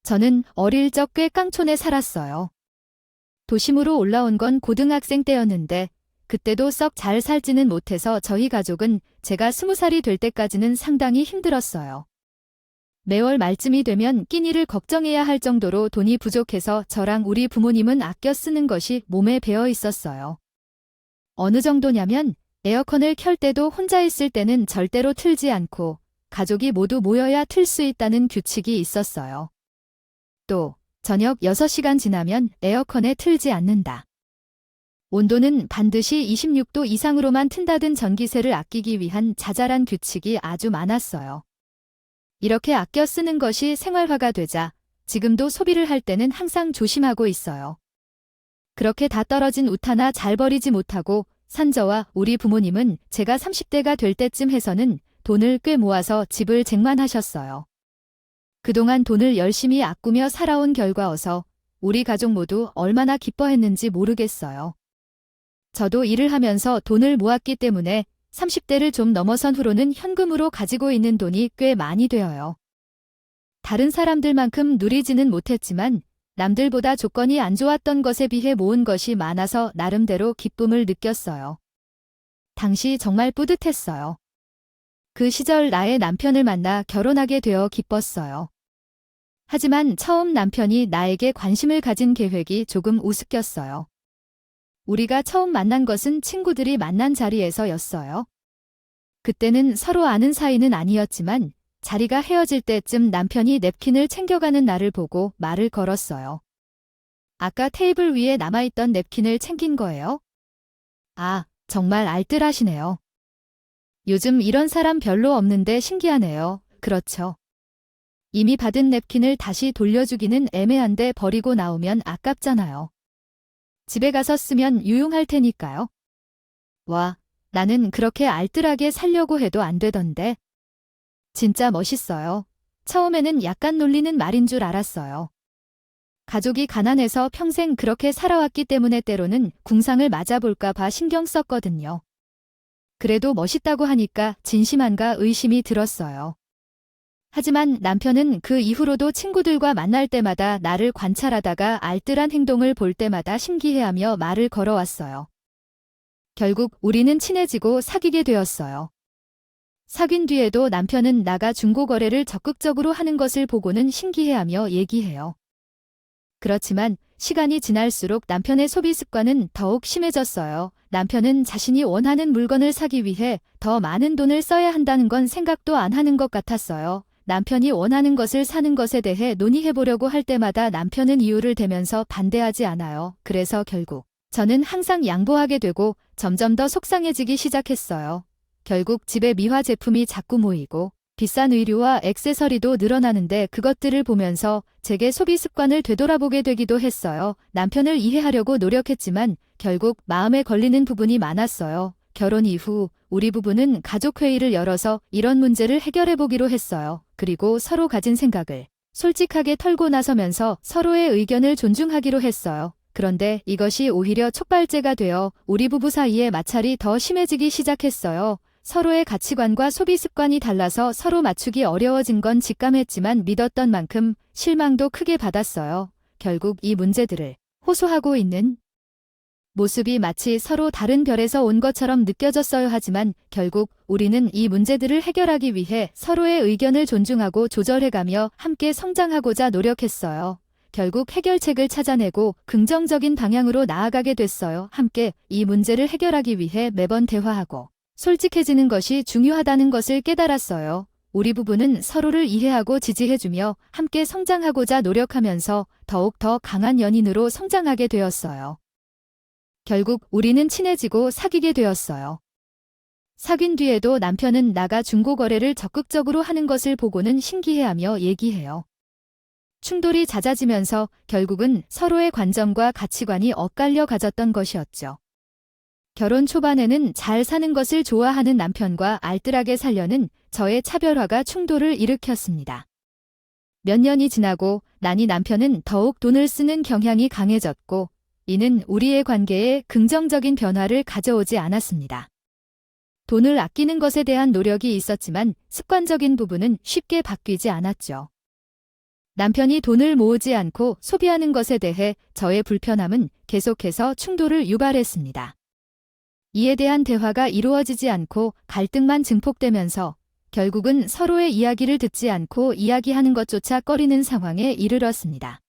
저는 어릴 적 꽤 깡촌에 살았어요. 도심으로 올라온 건 고등학생 때였는데 그때도 썩 잘 살지는 못해서 저희 가족은 제가 20살이 될 때까지는 상당히 힘들었어요. 매월 말쯤이 되면 끼니를 걱정해야 할 정도로 돈이 부족해서 저랑 우리 부모님은 아껴 쓰는 것이 몸에 배어 있었어요. 어느 정도냐면 에어컨을 켤 때도 혼자 있을 때는 절대로 틀지 않고 가족이 모두 모여야 틀 수 있다는 규칙이 있었어요. 또 저녁 6시간 지나면 에어컨에 틀지 않는다. 온도는 반드시 26도 이상으로만 튼다든 전기세를 아끼기 위한 자잘한 규칙이 아주 많았어요. 이렇게 아껴 쓰는 것이 생활화가 되자 지금도 소비를 할 때는 항상 조심하고 있어요. 그렇게 다 떨어진 옷 하나 잘 버리지 못하고 산 저와 우리 부모님은 제가 30대가 될 때쯤 해서는 돈을 꽤 모아서 집을 장만하셨어요. 그동안 돈을 열심히 아끼며 살아온 결과여서 우리 가족 모두 얼마나 기뻐했는지 모르겠어요. 저도 일을 하면서 돈을 모았기 때문에 30대를 좀 넘어선 후로는 현금으로 가지고 있는 돈이 꽤 많이 되어요. 다른 사람들만큼 누리지는 못했지만 남들보다 조건이 안 좋았던 것에 비해 모은 것이 많아서 나름대로 기쁨을 느꼈어요. 당시 정말 뿌듯했어요. 그 시절 나의 남편을 만나 결혼하게 되어 기뻤어요. 하지만 처음 남편이 나에게 관심을 가진 계획이 조금 우습겼어요. 우리가 처음 만난 것은 친구들이 만난 자리에서였어요. 그때는 서로 아는 사이는 아니었지만 자리가 헤어질 때쯤 남편이 냅킨을 챙겨가는 나를 보고 말을 걸었어요. 아까 테이블 위에 남아있던 냅킨을 챙긴 거예요? 아, 정말 알뜰하시네요. 요즘 이런 사람 별로 없는데 신기하네요. 그렇죠. 이미 받은 냅킨을 다시 돌려주기는 애매한데 버리고 나오면 아깝잖아요. 집에 가서 쓰면 유용할 테니까요. 와, 나는 그렇게 알뜰하게 살려고 해도 안 되던데. 진짜 멋있어요. 처음에는 약간 놀리는 말인 줄 알았어요. 가족이 가난해서 평생 그렇게 살아왔기 때문에 때로는 궁상을 맞아볼까 봐 신경 썼거든요. 그래도 멋있다고 하니까 진심한가 의심이 들었어요. 하지만 남편은 그 이후로도 친구들과 만날 때마다 나를 관찰하다가 알뜰한 행동을 볼 때마다 신기해하며 말을 걸어왔어요. 결국 우리는 친해지고 사귀게 되었어요. 사귄 뒤에도 남편은 나가 중고거래를 적극적으로 하는 것을 보고는 신기해하며 얘기해요. 그렇지만 시간이 지날수록 남편의 소비 습관은 더욱 심해졌어요. 남편은 자신이 원하는 물건을 사기 위해 더 많은 돈을 써야 한다는 건 생각도 안 하는 것 같았어요. 남편이 원하는 것을 사는 것에 대해 논의해보려고 할 때마다 남편은 이유를 대면서 반대하지 않아요. 그래서 결국 저는 항상 양보하게 되고 점점 더 속상해지기 시작했어요. 결국 집에 미화 제품이 자꾸 모이고 비싼 의류와 액세서리도 늘어나는데 그것들을 보면서 제게 소비 습관을 되돌아보게 되기도 했어요. 남편을 이해하려고 노력했지만 결국 마음에 걸리는 부분이 많았어요. 결혼 이후 우리 부부는 가족회의를 열어서 이런 문제를 해결해보기로 했어요. 그리고 서로 가진 생각을 솔직하게 털고 나서면서 서로의 의견을 존중하기로 했어요. 그런데 이것이 오히려 촉발제가 되어 우리 부부 사이의 마찰이 더 심해지기 시작했어요. 서로의 가치관과 소비 습관이 달라서 서로 맞추기 어려워진 건 직감했지만 믿었던 만큼 실망도 크게 받았어요. 결국 이 문제들을 호소하고 있는 모습이 마치 서로 다른 별에서 온 것처럼 느껴졌어야 하지만 결국 우리는 이 문제들을 해결하기 위해 서로의 의견을 존중하고 조절해가며 함께 성장하고자 노력했어요. 결국 해결책을 찾아내고 긍정적인 방향으로 나아가게 됐어요. 함께 이 문제를 해결하기 위해 매번 대화하고 솔직해지는 것이 중요하다는 것을 깨달았어요. 우리 부부는 서로를 이해하고 지지해주며 함께 성장하고자 노력하면서 더욱 더 강한 연인으로 성장하게 되었어요. 결국 우리는 친해지고 사귀게 되었어요. 사귄 뒤에도 남편은 나가 중고거래를 적극적으로 하는 것을 보고는 신기해하며 얘기해요. 충돌이 잦아지면서 결국은 서로의 관점과 가치관이 엇갈려 가졌던 것이었죠. 결혼 초반에는 잘 사는 것을 좋아하는 남편과 알뜰하게 살려는 저의 차별화가 충돌을 일으켰습니다. 몇 년이 지나고 나니 남편은 더욱 돈을 쓰는 경향이 강해졌고 이는 우리의 관계에 긍정적인 변화를 가져오지 않았습니다. 돈을 아끼는 것에 대한 노력이 있었지만 습관적인 부분은 쉽게 바뀌지 않았죠. 남편이 돈을 모으지 않고 소비하는 것에 대해 저의 불편함은 계속해서 충돌을 유발했습니다. 이에 대한 대화가 이루어지지 않고 갈등만 증폭되면서 결국은 서로의 이야기를 듣지 않고 이야기하는 것조차 꺼리는 상황에 이르렀습니다.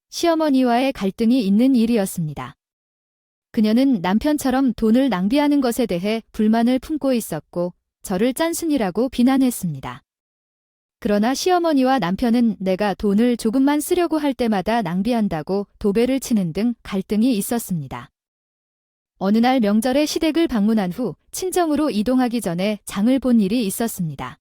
시어머니와의 갈등이 있는 일이었습니다. 그녀는 남편처럼 돈을 낭비하는 것에 대해 불만을 품고 있었고 저를 짠순이라고 비난했습니다. 그러나 시어머니와 남편은 내가 돈을 조금만 쓰려고 할 때마다 낭비한다고 도배를 치는 등 갈등이 있었습니다. 어느 날 명절에 시댁을 방문한 후 친정으로 이동하기 전에 장을 본 일이 있었습니다.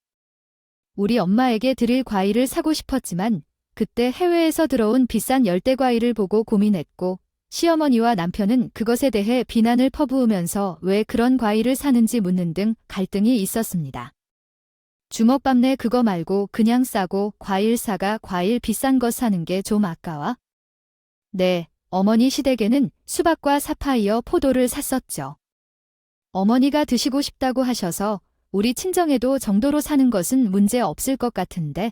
우리 엄마에게 드릴 과일을 사고 싶었지만 그때 해외에서 들어온 비싼 열대과일을 보고 고민했고 시어머니와 남편은 그것에 대해 비난을 퍼부으면서 왜 그런 과일을 사는지 묻는 등 갈등이 있었습니다. 주먹밥 내 그거 말고 그냥 싸고 과일 사가 과일 비싼 거 사는 게 좀 아까워? 네, 어머니 시댁에는 수박과 사파이어, 포도를 샀었죠. 어머니가 드시고 싶다고 하셔서 우리 친정에도 정도로 사는 것은 문제 없을 것 같은데.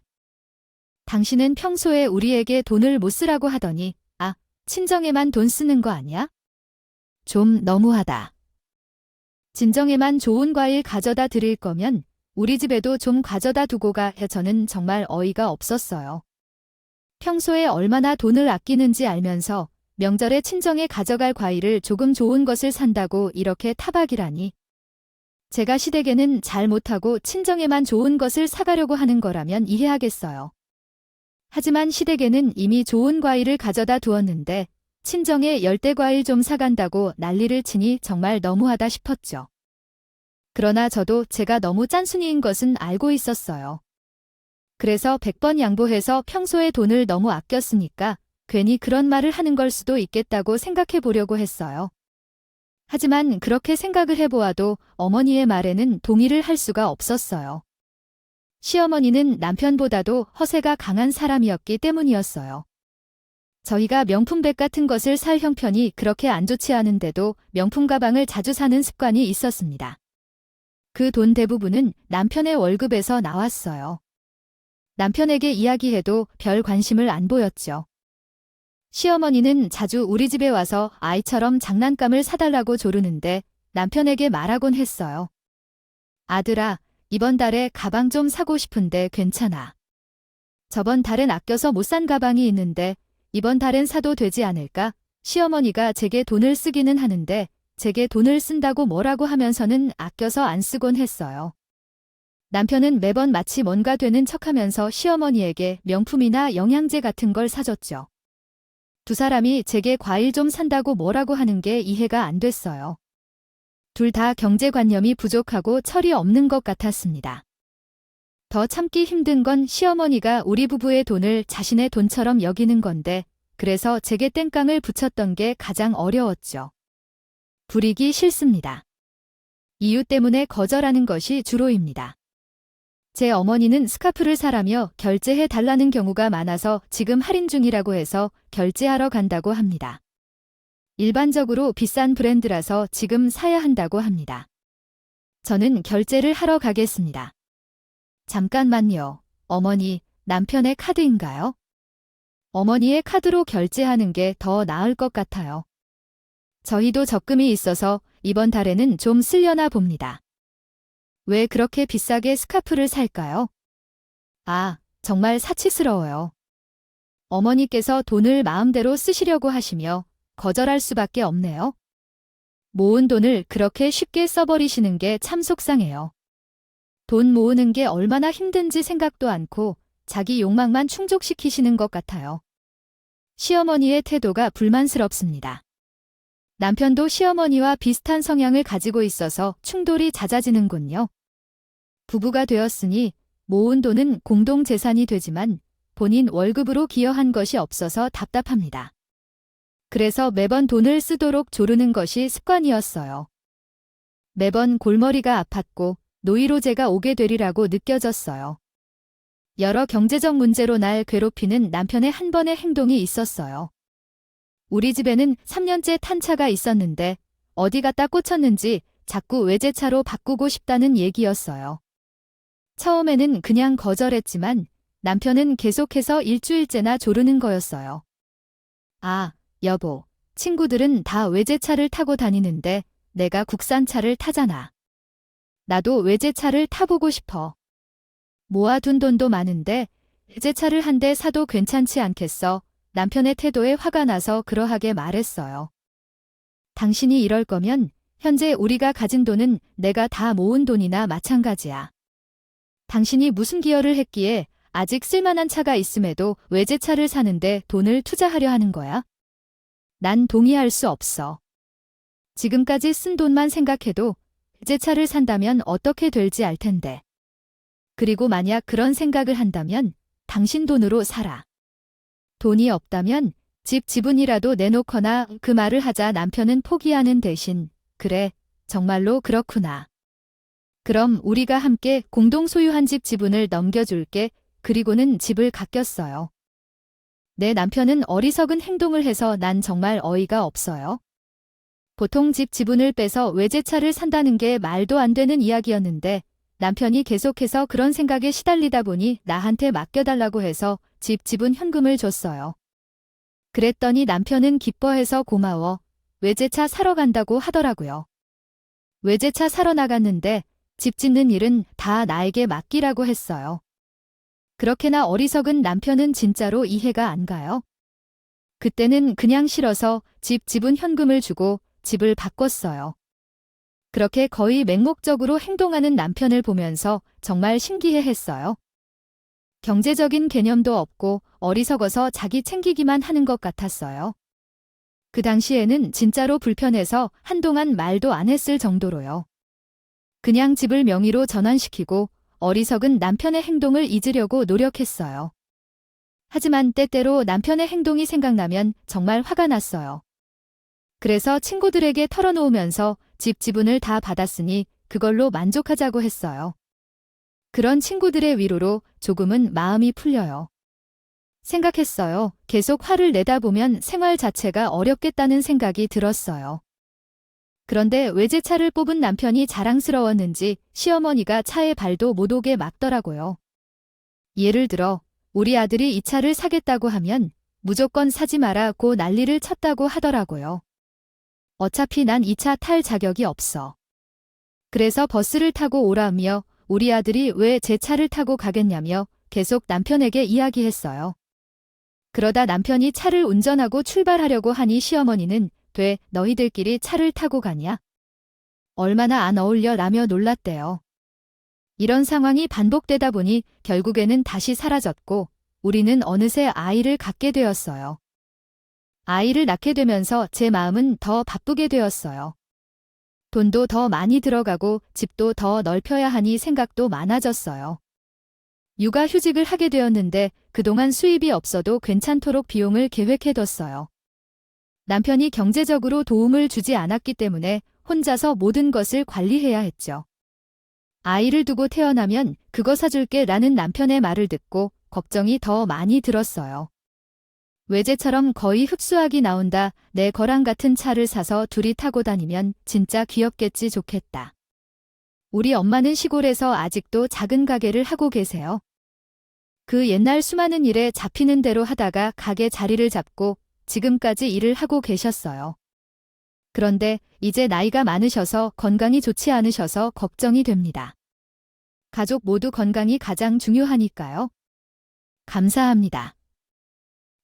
당신은 평소에 우리에게 돈을 못 쓰라고 하더니 친정에만 돈 쓰는 거 아니야? 좀 너무하다. 친정에만 좋은 과일 가져다 드릴 거면 우리 집에도 좀 가져다 두고 가. 저는 정말 어이가 없었어요. 평소에 얼마나 돈을 아끼는지 알면서 명절에 친정에 가져갈 과일을 조금 좋은 것을 산다고 이렇게 타박이라니. 제가 시댁에는 잘 못하고 친정에만 좋은 것을 사가려고 하는 거라면 이해하겠어요. 하지만 시댁에는 이미 좋은 과일을 가져다 두었는데 친정에 열대과일 좀 사간다고 난리를 치니 정말 너무하다 싶었죠. 그러나 저도 제가 너무 짠순이인 것은 알고 있었어요. 그래서 100번 양보해서 평소에 돈을 너무 아꼈으니까 괜히 그런 말을 하는 걸 수도 있겠다고 생각해 보려고 했어요. 하지만 그렇게 생각을 해보아도 어머니의 말에는 동의를 할 수가 없었어요. 시어머니는 남편보다도 허세가 강한 사람이었기 때문이었어요. 저희가 명품백 같은 것을 살 형편이 그렇게 안 좋지 않은데도 명품 가방을 자주 사는 습관이 있었습니다. 그 돈 대부분은 남편의 월급에서 나왔어요. 남편에게 이야기해도 별 관심을 안 보였죠. 시어머니는 자주 우리 집에 와서 아이처럼 장난감을 사달라고 조르는데 남편에게 말하곤 했어요. 아들아, 이번 달에 가방 좀 사고 싶은데 괜찮아. 저번 달엔 아껴서 못 산 가방이 있는데 이번 달엔 사도 되지 않을까? 시어머니가 제게 돈을 쓰기는 하는데 제게 돈을 쓴다고 뭐라고 하면서는 아껴서 안 쓰곤 했어요. 남편은 매번 마치 뭔가 되는 척하면서 시어머니에게 명품이나 영양제 같은 걸 사줬죠. 두 사람이 제게 과일 좀 산다고 뭐라고 하는 게 이해가 안 됐어요. 둘 다 경제관념이 부족하고 철이 없는 것 같았습니다. 더 참기 힘든 건 시어머니가 우리 부부의 돈을 자신의 돈처럼 여기는 건데 그래서 제게 땡깡을 붙였던 게 가장 어려웠죠. 부리기 싫습니다. 이유 때문에 거절하는 것이 주로입니다. 제 어머니는 스카프를 사라며 결제해 달라는 경우가 많아서 지금 할인 중이라고 해서 결제하러 간다고 합니다. 일반적으로 비싼 브랜드라서 지금 사야 한다고 합니다. 저는 결제를 하러 가겠습니다. 잠깐만요. 어머니, 남편의 카드인가요? 어머니의 카드로 결제하는 게 더 나을 것 같아요. 저희도 적금이 있어서 이번 달에는 좀 쓰려나 봅니다. 왜 그렇게 비싸게 스카프를 살까요? 정말 사치스러워요. 어머니께서 돈을 마음대로 쓰시려고 하시며 거절할 수밖에 없네요. 모은 돈을 그렇게 쉽게 써버리시는 게 참 속상해요. 돈 모으는 게 얼마나 힘든지 생각도 않고 자기 욕망만 충족시키시는 것 같아요. 시어머니의 태도가 불만스럽습니다. 남편도 시어머니와 비슷한 성향을 가지고 있어서 충돌이 잦아지는군요. 부부가 되었으니 모은 돈은 공동재산이 되지만 본인 월급으로 기여한 것이 없어서 답답합니다. 그래서 매번 돈을 쓰도록 조르는 것이 습관이었어요. 매번 골머리가 아팠고 노이로제가 오게 되리라고 느껴졌어요. 여러 경제적 문제로 날 괴롭히는 남편의 한 번의 행동이 있었어요. 우리 집에는 3년째 탄 차가 있었는데 어디 갖다 꽂혔는지 자꾸 외제차로 바꾸고 싶다는 얘기였어요. 처음에는 그냥 거절했지만 남편은 계속해서 일주일째나 조르는 거였어요. 아, 여보, 친구들은 다 외제차를 타고 다니는데 내가 국산차를 타잖아. 나도 외제차를 타보고 싶어. 모아둔 돈도 많은데 외제차를 한 대 사도 괜찮지 않겠어? 남편의 태도에 화가 나서 그러하게 말했어요. 당신이 이럴 거면 현재 우리가 가진 돈은 내가 다 모은 돈이나 마찬가지야. 당신이 무슨 기여를 했기에 아직 쓸만한 차가 있음에도 외제차를 사는데 돈을 투자하려 하는 거야? 난 동의할 수 없어. 지금까지 쓴 돈만 생각해도 외제차를 산다면 어떻게 될지 알 텐데. 그리고 만약 그런 생각을 한다면 당신 돈으로 살아. 돈이 없다면 집 지분이라도 내놓거나 그 말을 하자 남편은 포기하는 대신 그래, 정말로 그렇구나. 그럼 우리가 함께 공동 소유한 집 지분을 넘겨줄게. 그리고는 집을 갖겼어요. 내 남편은 어리석은 행동을 해서 난 정말 어이가 없어요. 보통 집 지분을 빼서 외제차를 산다는 게 말도 안 되는 이야기였는데 남편이 계속해서 그런 생각에 시달리다 보니 나한테 맡겨달라고 해서 집 지분 현금을 줬어요. 그랬더니 남편은 기뻐해서 고마워. 외제차 사러 간다고 하더라고요. 외제차 사러 나갔는데 집 짓는 일은 다 나에게 맡기라고 했어요. 그렇게나 어리석은 남편은 진짜로 이해가 안 가요. 그때는 그냥 싫어서 집 지분 현금을 주고 집을 바꿨어요. 그렇게 거의 맹목적으로 행동하는 남편을 보면서 정말 신기해했어요. 경제적인 개념도 없고 어리석어서 자기 챙기기만 하는 것 같았어요. 그 당시에는 진짜로 불편해서 한동안 말도 안 했을 정도로요. 그냥 집을 명의로 전환시키고 어리석은 남편의 행동을 잊으려고 노력했어요. 하지만 때때로 남편의 행동이 생각나면 정말 화가 났어요. 그래서 친구들에게 털어놓으면서 집 지분을 다 받았으니 그걸로 만족하자고 했어요. 그런 친구들의 위로로 조금은 마음이 풀려요. 생각했어요. 계속 화를 내다 보면 생활 자체가 어렵겠다는 생각이 들었어요. 그런데 외제차를 뽑은 남편이 자랑스러웠는지 시어머니가 차에 발도 못 오게 막더라고요. 예를 들어 우리 아들이 이 차를 사겠다고 하면 무조건 사지 마라고 난리를 쳤다고 하더라고요. 어차피 난 이 차 탈 자격이 없어. 그래서 버스를 타고 오라며 우리 아들이 왜 제 차를 타고 가겠냐며 계속 남편에게 이야기했어요. 그러다 남편이 차를 운전하고 출발하려고 하니 시어머니는 돼, 너희들끼리 차를 타고 가냐? 얼마나 안 어울려 라며 놀랐대요. 이런 상황이 반복되다 보니 결국에는 다시 사라졌고 우리는 어느새 아이를 갖게 되었어요. 아이를 낳게 되면서 제 마음은 더 바쁘게 되었어요. 돈도 더 많이 들어가고 집도 더 넓혀야 하니 생각도 많아졌어요. 육아휴직을 하게 되었는데 그동안 수입이 없어도 괜찮도록 비용을 계획해뒀어요. 남편이 경제적으로 도움을 주지 않았기 때문에 혼자서 모든 것을 관리해야 했죠. 아이를 두고 태어나면 그거 사줄게 라는 남편의 말을 듣고 걱정이 더 많이 들었어요. 외제처럼 거의 흡수하기 나온다. 내 거랑 같은 차를 사서 둘이 타고 다니면 진짜 귀엽겠지 좋겠다. 우리 엄마는 시골에서 아직도 작은 가게를 하고 계세요. 그 옛날 수많은 일에 잡히는 대로 하다가 가게 자리를 잡고 지금까지 일을 하고 계셨어요. 그런데 이제 나이가 많으셔서 건강이 좋지 않으셔서 걱정이 됩니다. 가족 모두 건강이 가장 중요하니까요. 감사합니다.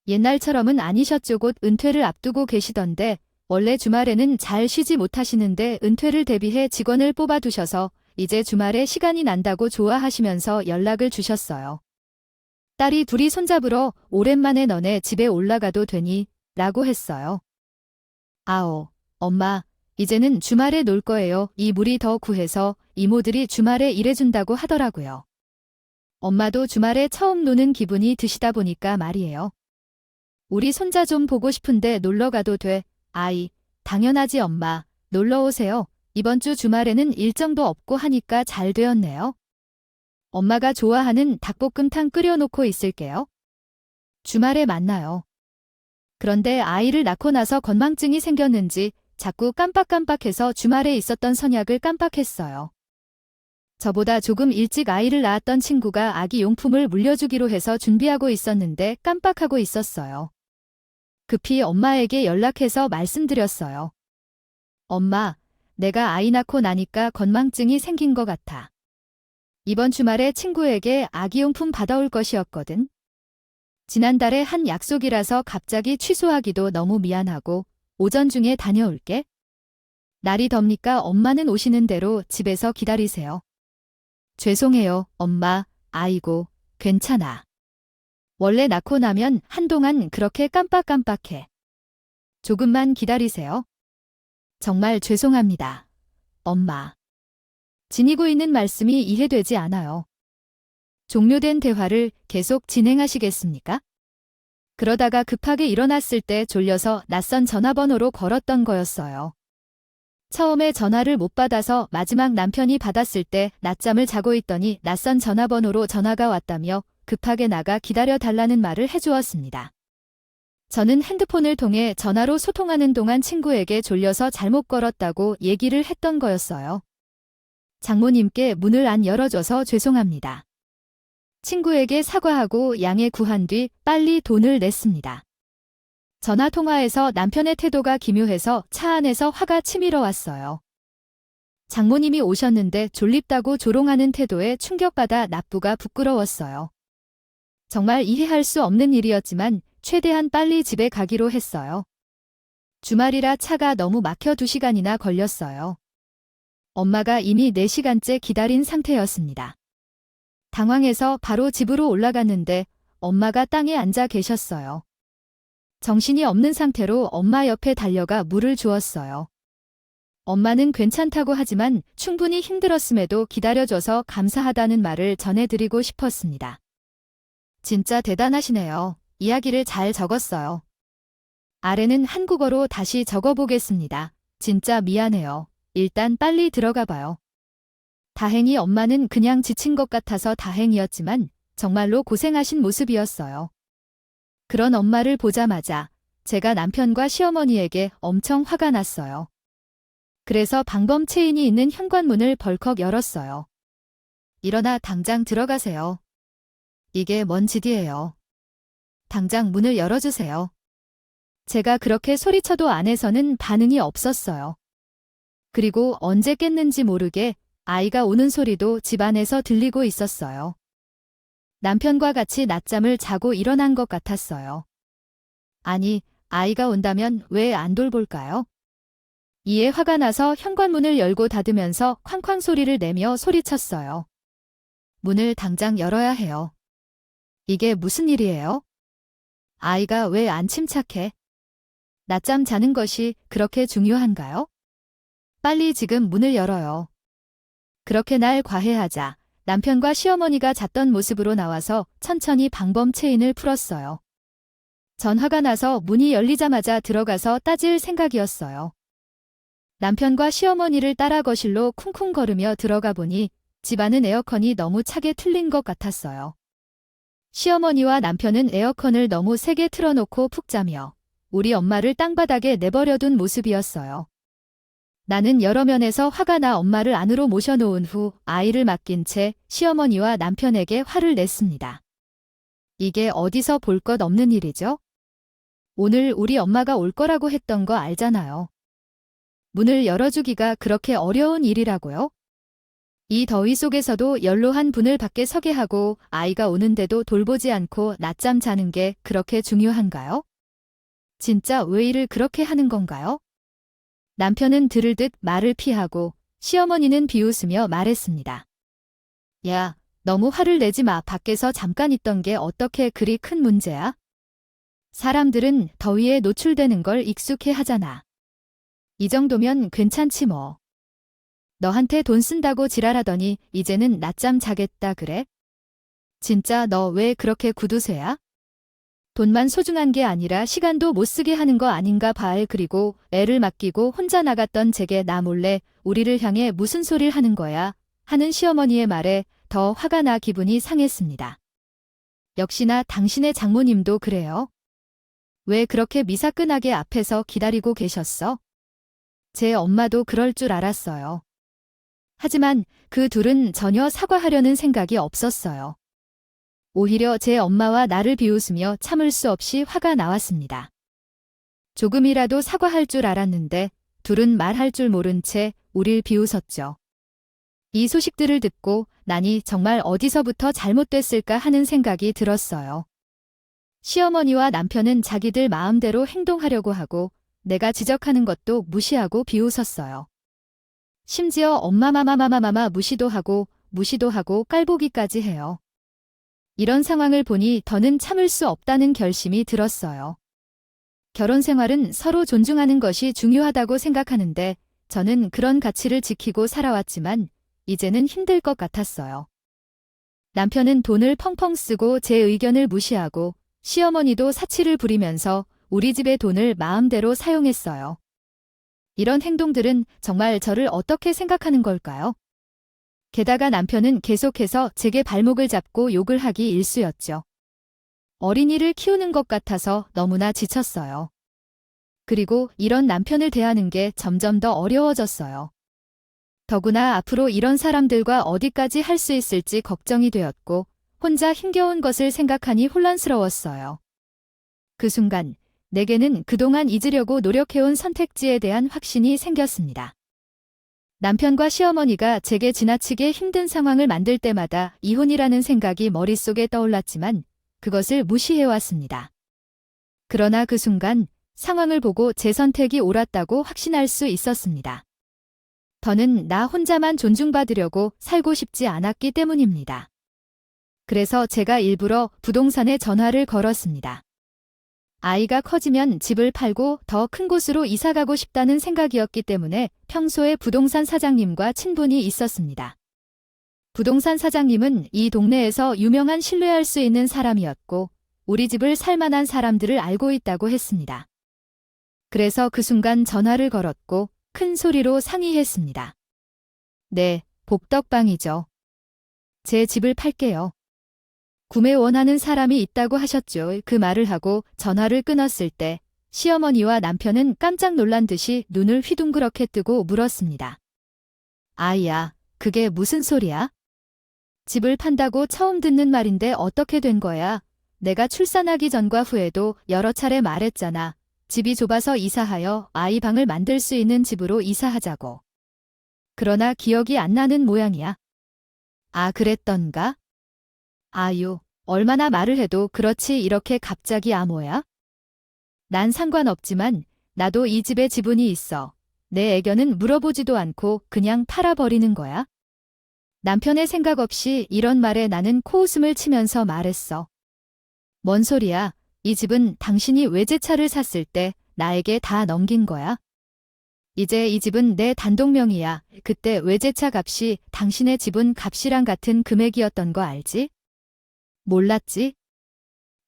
옛날처럼은 아니셨죠. 곧 은퇴를 앞두고 계시던데 원래 주말에는 잘 쉬지 못하시는데 은퇴를 대비해 직원을 뽑아두셔서 이제 주말에 시간이 난다고 좋아하시면서 연락을 주셨어요. 딸이 둘이 손잡으러 오랜만에 너네 집에 올라가도 되니? 라고 했어요. 아오, 엄마, 이제는 주말에 놀 거예요. 이 물이 더 구해서 이모들이 주말에 일해준다고 하더라고요. 엄마도 주말에 처음 노는 기분이 드시다 보니까 말이에요. 우리 손자 좀 보고 싶은데 놀러 가도 돼? 아이, 당연하지 엄마. 놀러 오세요. 이번 주 주말에는 일정도 없고 하니까 잘 되었네요. 엄마가 좋아하는 닭볶음탕 끓여놓고 있을게요. 주말에 만나요. 그런데 아이를 낳고 나서 건망증이 생겼는지 자꾸 깜빡깜빡해서 주말에 있었던 선약을 깜빡했어요. 저보다 조금 일찍 아이를 낳았던 친구가 아기 용품을 물려주기로 해서 준비하고 있었는데 깜빡하고 있었어요. 급히 엄마에게 연락해서 말씀드렸어요. 엄마, 내가 아이 낳고 나니까 건망증이 생긴 것 같아. 이번 주말에 친구에게 아기용품 받아올 것이었거든. 지난달에 한 약속이라서 갑자기 취소하기도 너무 미안하고 오전 중에 다녀올게. 날이 덥니까 엄마는 오시는 대로 집에서 기다리세요. 죄송해요, 엄마. 아이고, 괜찮아. 원래 낳고 나면 한동안 그렇게 깜빡깜빡해. 조금만 기다리세요. 정말 죄송합니다. 엄마. 지니고 있는 말씀이 이해되지 않아요. 종료된 대화를 계속 진행하시겠습니까? 그러다가 급하게 일어났을 때 졸려서 낯선 전화번호로 걸었던 거였어요. 처음에 전화를 못 받아서 마지막 남편이 받았을 때 낮잠을 자고 있더니 낯선 전화번호로 전화가 왔다며 급하게 나가 기다려달라는 말을 해주었습니다. 저는 핸드폰을 통해 전화로 소통하는 동안 친구에게 졸려서 잘못 걸었다고 얘기를 했던 거였어요. 장모님께 문을 안 열어줘서 죄송합니다. 친구에게 사과하고 양해 구한 뒤 빨리 돈을 냈습니다. 전화통화에서 남편의 태도가 기묘해서 차 안에서 화가 치밀어 왔어요. 장모님이 오셨는데 졸립다고 조롱하는 태도에 충격받아 납부가 부끄러웠어요. 정말 이해할 수 없는 일이었지만 최대한 빨리 집에 가기로 했어요. 주말이라 차가 너무 막혀 2시간이나 걸렸어요. 엄마가 이미 4시간째 기다린 상태였습니다. 당황해서 바로 집으로 올라갔는데 엄마가 땅에 앉아 계셨어요. 정신이 없는 상태로 엄마 옆에 달려가 물을 주었어요. 엄마는 괜찮다고 하지만 충분히 힘들었음에도 기다려줘서 감사하다는 말을 전해드리고 싶었습니다. 진짜 대단하시네요. 이야기를 잘 적었어요. 아래는 한국어로 다시 적어보겠습니다. 진짜 미안해요. 일단 빨리 들어가 봐요. 다행히 엄마는 그냥 지친 것 같아서 다행이었지만 정말로 고생하신 모습이었어요. 그런 엄마를 보자마자 제가 남편과 시어머니에게 엄청 화가 났어요. 그래서 방범 체인이 있는 현관문을 벌컥 열었어요. 일어나 당장 들어가세요. 이게 뭔 짓이에요. 당장 문을 열어주세요. 제가 그렇게 소리쳐도 안에서는 반응이 없었어요. 그리고 언제 깼는지 모르게 아이가 우는 소리도 집안에서 들리고 있었어요. 남편과 같이 낮잠을 자고 일어난 것 같았어요. 아니, 아이가 온다면 왜 안 돌볼까요? 이에 화가 나서 현관문을 열고 닫으면서 쾅쾅 소리를 내며 소리쳤어요. 문을 당장 열어야 해요. 이게 무슨 일이에요? 아이가 왜 안 침착해? 낮잠 자는 것이 그렇게 중요한가요? 빨리 지금 문을 열어요. 그렇게 날 과해하자 남편과 시어머니가 잤던 모습으로 나와서 천천히 방범 체인을 풀었어요. 전 화가 나서 문이 열리자마자 들어가서 따질 생각이었어요. 남편과 시어머니를 따라 거실로 쿵쿵거리며 들어가 보니 집안은 에어컨이 너무 차게 틀린 것 같았어요. 시어머니와 남편은 에어컨을 너무 세게 틀어놓고 푹 자며 우리 엄마를 땅바닥에 내버려둔 모습이었어요. 나는 여러 면에서 화가 나 엄마를 안으로 모셔놓은 후 아이를 맡긴 채 시어머니와 남편에게 화를 냈습니다. 이게 어디서 볼 것 없는 일이죠? 오늘 우리 엄마가 올 거라고 했던 거 알잖아요. 문을 열어주기가 그렇게 어려운 일이라고요? 이 더위 속에서도 연로한 분을 밖에 서게 하고 아이가 오는데도 돌보지 않고 낮잠 자는 게 그렇게 중요한가요? 진짜 왜 일을 그렇게 하는 건가요? 남편은 들을 듯 말을 피하고 시어머니는 비웃으며 말했습니다. 야, 너무 화를 내지 마. 밖에서 잠깐 있던 게 어떻게 그리 큰 문제야? 사람들은 더위에 노출되는 걸 익숙해 하잖아. 이 정도면 괜찮지 뭐. 너한테 돈 쓴다고 지랄하더니 이제는 낮잠 자겠다 그래? 진짜 너 왜 그렇게 구두쇠야? 돈만 소중한 게 아니라 시간도 못 쓰게 하는 거 아닌가 봐. 그리고 애를 맡기고 혼자 나갔던 제게 나 몰래 우리를 향해 무슨 소리를 하는 거야 하는 시어머니의 말에 더 화가 나 기분이 상했습니다. 역시나 당신의 장모님도 그래요? 왜 그렇게 미사끈하게 앞에서 기다리고 계셨어? 제 엄마도 그럴 줄 알았어요. 하지만 그 둘은 전혀 사과하려는 생각이 없었어요. 오히려 제 엄마와 나를 비웃으며 참을 수 없이 화가 나왔습니다. 조금이라도 사과할 줄 알았는데 둘은 말할 줄 모른 채 우릴 비웃었죠. 이 소식들을 듣고 나니 정말 어디서부터 잘못됐을까 하는 생각이 들었어요. 시어머니와 남편은 자기들 마음대로 행동하려고 하고 내가 지적하는 것도 무시하고 비웃었어요. 심지어 엄마마마마마마마 무시도 하고 깔보기까지 해요. 이런 상황을 보니 더는 참을 수 없다는 결심이 들었어요. 결혼 생활은 서로 존중하는 것이 중요하다고 생각하는데 저는 그런 가치를 지키고 살아왔지만 이제는 힘들 것 같았어요. 남편은 돈을 펑펑 쓰고 제 의견을 무시하고 시어머니도 사치를 부리면서 우리 집의 돈을 마음대로 사용했어요. 이런 행동들은 정말 저를 어떻게 생각하는 걸까요? 게다가 남편은 계속해서 제게 발목을 잡고 욕을 하기 일쑤였죠. 어린이를 키우는 것 같아서 너무나 지쳤어요. 그리고 이런 남편을 대하는 게 점점 더 어려워졌어요. 더구나 앞으로 이런 사람들과 어디까지 할 수 있을지 걱정이 되었고 혼자 힘겨운 것을 생각하니 혼란스러웠어요. 그 순간 내게는 그동안 잊으려고 노력해온 선택지에 대한 확신이 생겼습니다. 남편과 시어머니가 제게 지나치게 힘든 상황을 만들 때마다 이혼이라는 생각이 머릿속에 떠올랐지만 그것을 무시해왔습니다. 그러나 그 순간 상황을 보고 제 선택이 옳았다고 확신할 수 있었습니다. 더는 나 혼자만 존중받으려고 살고 싶지 않았기 때문입니다. 그래서 제가 일부러 부동산에 전화를 걸었습니다. 아이가 커지면 집을 팔고 더 큰 곳으로 이사가고 싶다는 생각이었기 때문에 평소에 부동산 사장님과 친분이 있었습니다. 부동산 사장님은 이 동네에서 유명한 신뢰할 수 있는 사람이었고 우리 집을 살 만한 사람들을 알고 있다고 했습니다. 그래서 그 순간 전화를 걸었고 큰 소리로 상의했습니다. 네, 복덕방이죠. 제 집을 팔게요. 구매 원하는 사람이 있다고 하셨죠. 그 말을 하고 전화를 끊었을 때 시어머니와 남편은 깜짝 놀란 듯이 눈을 휘둥그렇게 뜨고 물었습니다. 아이야, 그게 무슨 소리야? 집을 판다고 처음 듣는 말인데 어떻게 된 거야? 내가 출산하기 전과 후에도 여러 차례 말했잖아. 집이 좁아서 이사하여 아이 방을 만들 수 있는 집으로 이사하자고. 그러나 기억이 안 나는 모양이야. 아, 그랬던가? 아유, 얼마나 말을 해도 그렇지 이렇게 갑자기 암호야? 난 상관없지만 나도 이 집에 지분이 있어. 내 애견은 물어보지도 않고 그냥 팔아버리는 거야? 남편의 생각 없이 이런 말에 나는 코웃음을 치면서 말했어. 뭔 소리야? 이 집은 당신이 외제차를 샀을 때 나에게 다 넘긴 거야. 이제 이 집은 내 단독 명의야. 그때 외제차 값이 당신의 지분 값이랑 같은 금액이었던 거 알지? 몰랐지?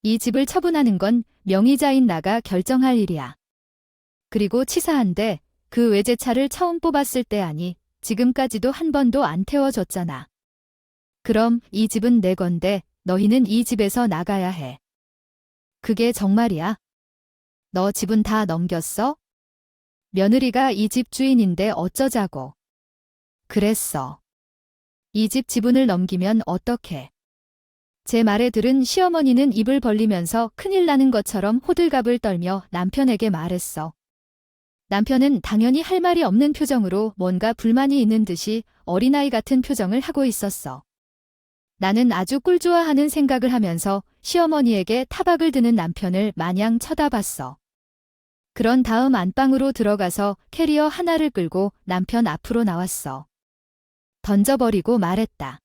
이 집을 처분하는 건 명의자인 나가 결정할 일이야. 그리고 치사한데 그 외제차를 처음 뽑았을 때 아니 지금까지도 한 번도 안 태워줬잖아. 그럼 이 집은 내 건데 너희는 이 집에서 나가야 해. 그게 정말이야? 너 지분 다 넘겼어? 며느리가 이 집 주인인데 어쩌자고. 그랬어. 이 집 지분을 넘기면 어떡해. 제 말에 들은 시어머니는 입을 벌리면서 큰일 나는 것처럼 호들갑을 떨며 남편에게 말했어. 남편은 당연히 할 말이 없는 표정으로 뭔가 불만이 있는 듯이 어린아이 같은 표정을 하고 있었어. 나는 아주 꿀좋아하는 생각을 하면서 시어머니에게 타박을 드는 남편을 마냥 쳐다봤어. 그런 다음 안방으로 들어가서 캐리어 하나를 끌고 남편 앞으로 나왔어. 던져버리고 말했다.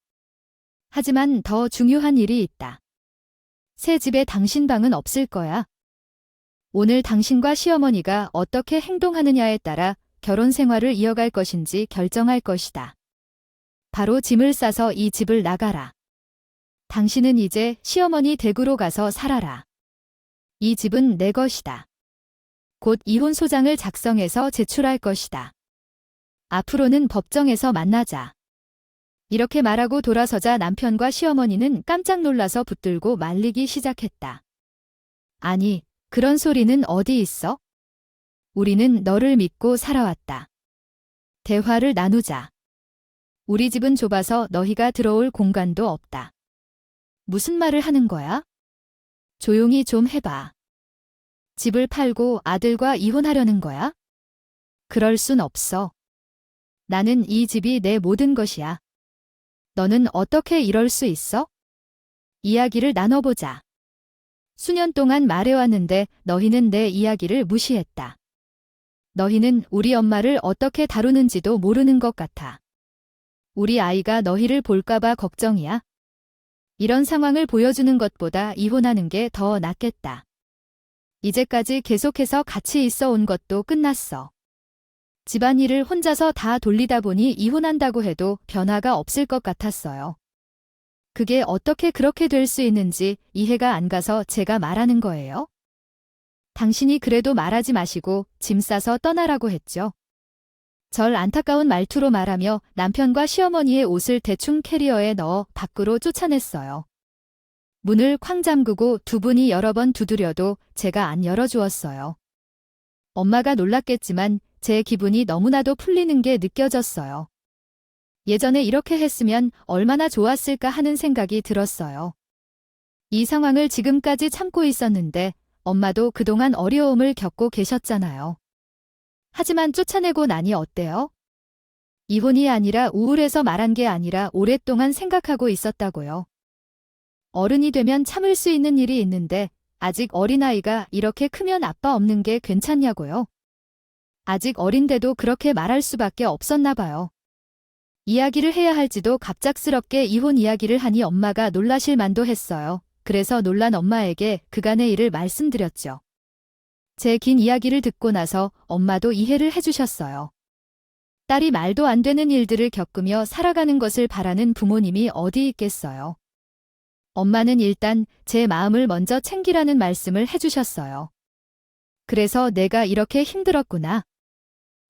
하지만 더 중요한 일이 있다. 새 집에 당신 방은 없을 거야. 오늘 당신과 시어머니가 어떻게 행동하느냐에 따라 결혼 생활을 이어갈 것인지 결정할 것이다. 바로 짐을 싸서 이 집을 나가라. 당신은 이제 시어머니 댁으로 가서 살아라. 이 집은 내 것이다. 곧 이혼 소장을 작성해서 제출할 것이다. 앞으로는 법정에서 만나자. 이렇게 말하고 돌아서자 남편과 시어머니는 깜짝 놀라서 붙들고 말리기 시작했다. 아니, 그런 소리는 어디 있어? 우리는 너를 믿고 살아왔다. 대화를 나누자. 우리 집은 좁아서 너희가 들어올 공간도 없다. 무슨 말을 하는 거야? 조용히 좀 해봐. 집을 팔고 아들과 이혼하려는 거야? 그럴 순 없어. 나는 이 집이 내 모든 것이야. 너는 어떻게 이럴 수 있어? 이야기를 나눠보자. 수년 동안 말해왔는데 너희는 내 이야기를 무시했다. 너희는 우리 엄마를 어떻게 다루는지도 모르는 것 같아. 우리 아이가 너희를 볼까봐 걱정이야. 이런 상황을 보여주는 것보다 이혼하는 게 더 낫겠다. 이제까지 계속해서 같이 있어 온 것도 끝났어. 집안일을 혼자서 다 돌리다 보니 이혼한다고 해도 변화가 없을 것 같았어요. 그게 어떻게 그렇게 될 수 있는지 이해가 안 가서 제가 말하는 거예요. 당신이 그래도 말하지 마시고 짐 싸서 떠나라고 했죠. 절 안타까운 말투로 말하며 남편과 시어머니의 옷을 대충 캐리어에 넣어 밖으로 쫓아냈어요. 문을 쾅 잠그고 두 분이 여러 번 두드려도 제가 안 열어주었어요. 엄마가 놀랐겠지만 제 기분이 너무나도 풀리는 게 느껴졌어요. 예전에 이렇게 했으면 얼마나 좋았을까 하는 생각이 들었어요. 이 상황을 지금까지 참고 있었는데 엄마도 그동안 어려움을 겪고 계셨잖아요. 하지만 쫓아내고 나니 어때요? 이혼이 아니라 우울해서 말한 게 아니라 오랫동안 생각하고 있었다고요. 어른이 되면 참을 수 있는 일이 있는데 아직 어린아이가 이렇게 크면 아빠 없는 게 괜찮냐고요. 아직 어린데도 그렇게 말할 수밖에 없었나 봐요. 이야기를 해야 할지도 갑작스럽게 이혼 이야기를 하니 엄마가 놀라실 만도 했어요. 그래서 놀란 엄마에게 그간의 일을 말씀드렸죠. 제 긴 이야기를 듣고 나서 엄마도 이해를 해주셨어요. 딸이 말도 안 되는 일들을 겪으며 살아가는 것을 바라는 부모님이 어디 있겠어요. 엄마는 일단 제 마음을 먼저 챙기라는 말씀을 해주셨어요. 그래서 내가 이렇게 힘들었구나.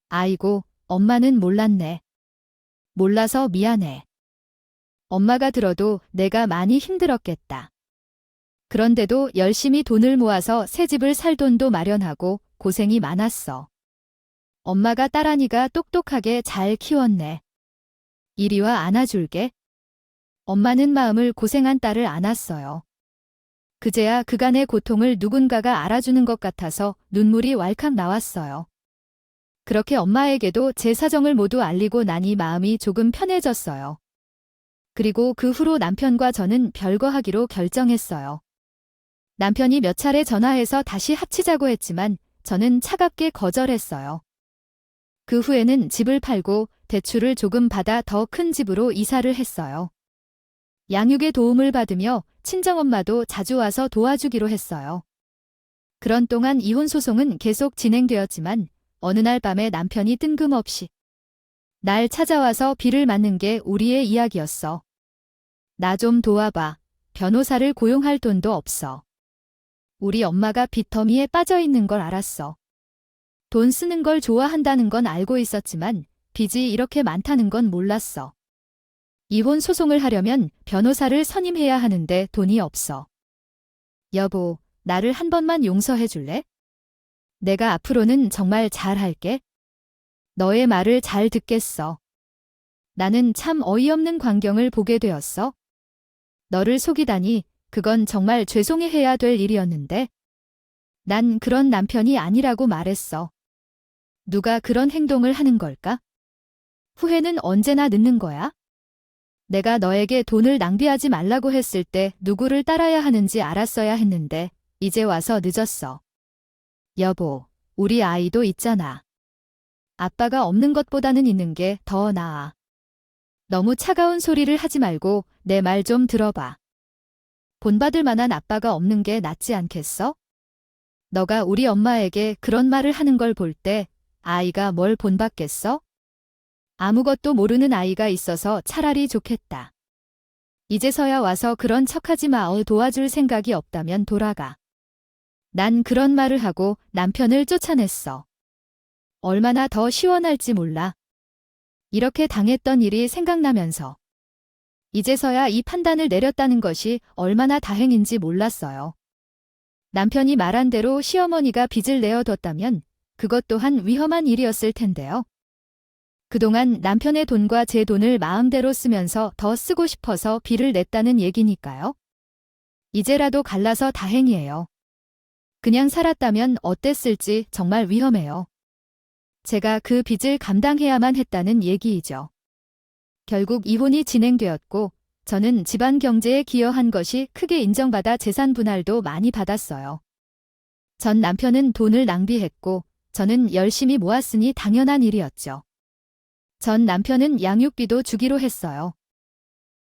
아이고, 엄마는 몰랐네. 몰라서 미안해. 엄마가 들어도 내가 많이 힘들었겠다. 그런데도 열심히 돈을 모아서 새 집을 살 돈도 마련하고 고생이 많았어. 엄마가 딸아니가 똑똑하게 잘 키웠네. 이리 와 안아줄게. 엄마는 마음을 고생한 딸을 안았어요. 그제야 그간의 고통을 누군가가 알아주는 것 같아서 눈물이 왈칵 나왔어요. 그렇게 엄마에게도 제 사정을 모두 알리고 나니 마음이 조금 편해졌어요. 그리고 그 후로 남편과 저는 별거하기로 결정했어요. 남편이 몇 차례 전화해서 다시 합치자고 했지만 저는 차갑게 거절했어요. 그 후에는 집을 팔고 대출을 조금 받아 더 큰 집으로 이사를 했어요. 양육의 도움을 받으며 친정엄마도 자주 와서 도와주기로 했어요. 그런 동안 이혼 소송은 계속 진행되었지만 어느 날 밤에 남편이 뜬금없이 날 찾아와서 비를 맞는 게 우리의 이야기였어. 나 좀 도와봐. 변호사를 고용할 돈도 없어. 우리 엄마가 빚더미에 빠져 있는 걸 알았어. 돈 쓰는 걸 좋아한다는 건 알고 있었지만 빚이 이렇게 많다는 건 몰랐어. 이혼 소송을 하려면 변호사를 선임해야 하는데 돈이 없어. 여보, 나를 한 번만 용서해 줄래? 내가 앞으로는 정말 잘할게. 너의 말을 잘 듣겠어. 나는 참 어이없는 광경을 보게 되었어. 너를 속이다니 그건 정말 죄송해해야 될 일이었는데. 난 그런 남편이 아니라고 말했어. 누가 그런 행동을 하는 걸까? 후회는 언제나 늦는 거야? 내가 너에게 돈을 낭비하지 말라고 했을 때 누구를 따라야 하는지 알았어야 했는데 이제 와서 늦었어. 여보, 우리 아이도 있잖아. 아빠가 없는 것보다는 있는 게 더 나아. 너무 차가운 소리를 하지 말고 내 말 좀 들어봐. 본받을 만한 아빠가 없는 게 낫지 않겠어? 너가 우리 엄마에게 그런 말을 하는 걸 볼 때 아이가 뭘 본받겠어? 아무것도 모르는 아이가 있어서 차라리 좋겠다. 이제서야 와서 그런 척하지 마. 도와줄 생각이 없다면 돌아가. 난 그런 말을 하고 남편을 쫓아냈어. 얼마나 더 시원할지 몰라. 이렇게 당했던 일이 생각나면서 이제서야 이 판단을 내렸다는 것이 얼마나 다행인지 몰랐어요. 남편이 말한 대로 시어머니가 빚을 내어뒀다면 그것 또한 위험한 일이었을 텐데요. 그동안 남편의 돈과 제 돈을 마음대로 쓰면서 더 쓰고 싶어서 빚을 냈다는 얘기니까요. 이제라도 갈라서 다행이에요. 그냥 살았다면 어땠을지 정말 위험해요. 제가 그 빚을 감당해야만 했다는 얘기이죠. 결국 이혼이 진행되었고 저는 집안 경제에 기여한 것이 크게 인정받아 재산 분할도 많이 받았어요. 전 남편은 돈을 낭비했고 저는 열심히 모았으니 당연한 일이었죠. 전 남편은 양육비도 주기로 했어요.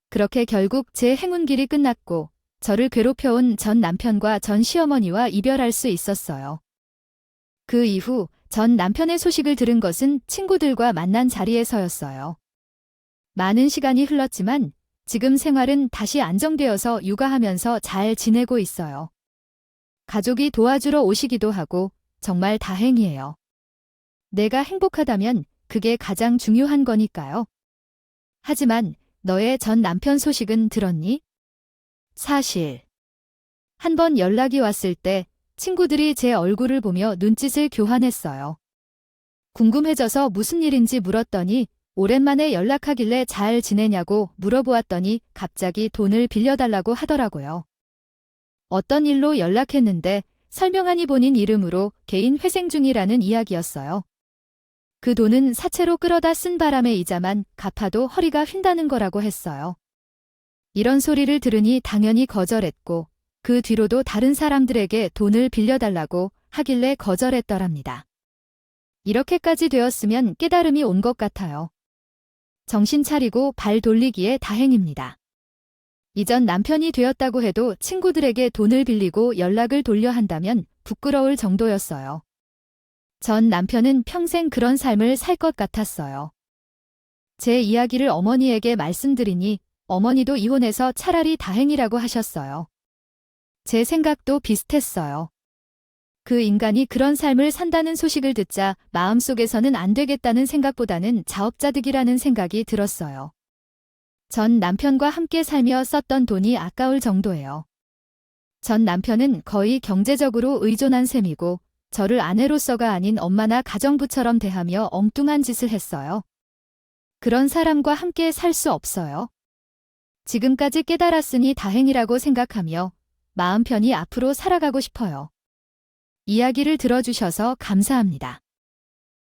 그렇게 결국 제 행운길이 끝났고 저를 괴롭혀온 전 남편과 전 시어머니와 이별할 수 있었어요. 그 이후 전 남편의 소식을 들은 것은 친구들과 만난 자리에서였어요. 많은 시간이 흘렀지만 지금 생활은 다시 안정되어서 육아하면서 잘 지내고 있어요. 가족이 도와주러 오시기도 하고 정말 다행이에요. 내가 행복하다면 그게 가장 중요한 거니까요. 하지만 너의 전 남편 소식은 들었니? 사실 한번 연락이 왔을 때 친구들이 제 얼굴을 보며 눈짓을 교환했어요. 궁금해져서 무슨 일인지 물었더니 오랜만에 연락하길래 잘 지내냐고 물어보았더니 갑자기 돈을 빌려달라고 하더라고요. 어떤 일로 연락했는데 설명하니 본인 이름으로 개인 회생 중이라는 이야기였어요. 그 돈은 사채로 끌어다 쓴 바람의 이자만 갚아도 허리가 휜다는 거라고 했어요. 이런 소리를 들으니 당연히 거절했고 그 뒤로도 다른 사람들에게 돈을 빌려달라고 하길래 거절했더랍니다. 이렇게까지 되었으면 깨달음이 온 것 같아요. 정신 차리고 발 돌리기에 다행입니다. 이전 남편이 되었다고 해도 친구들에게 돈을 빌리고 연락을 돌려 한다면 부끄러울 정도였어요. 전 남편은 평생 그런 삶을 살 것 같았어요. 제 이야기를 어머니에게 말씀드리니 어머니도 이혼해서 차라리 다행이라고 하셨어요. 제 생각도 비슷했어요. 그 인간이 그런 삶을 산다는 소식을 듣자 마음속에서는 안 되겠다는 생각보다는 자업자득이라는 생각이 들었어요. 전 남편과 함께 살며 썼던 돈이 아까울 정도예요. 전 남편은 거의 경제적으로 의존한 셈이고 저를 아내로서가 아닌 엄마나 가정부처럼 대하며 엉뚱한 짓을 했어요. 그런 사람과 함께 살 수 없어요. 지금까지 깨달았으니 다행이라고 생각하며 마음 편히 앞으로 살아가고 싶어요. 이야기를 들어주셔서 감사합니다.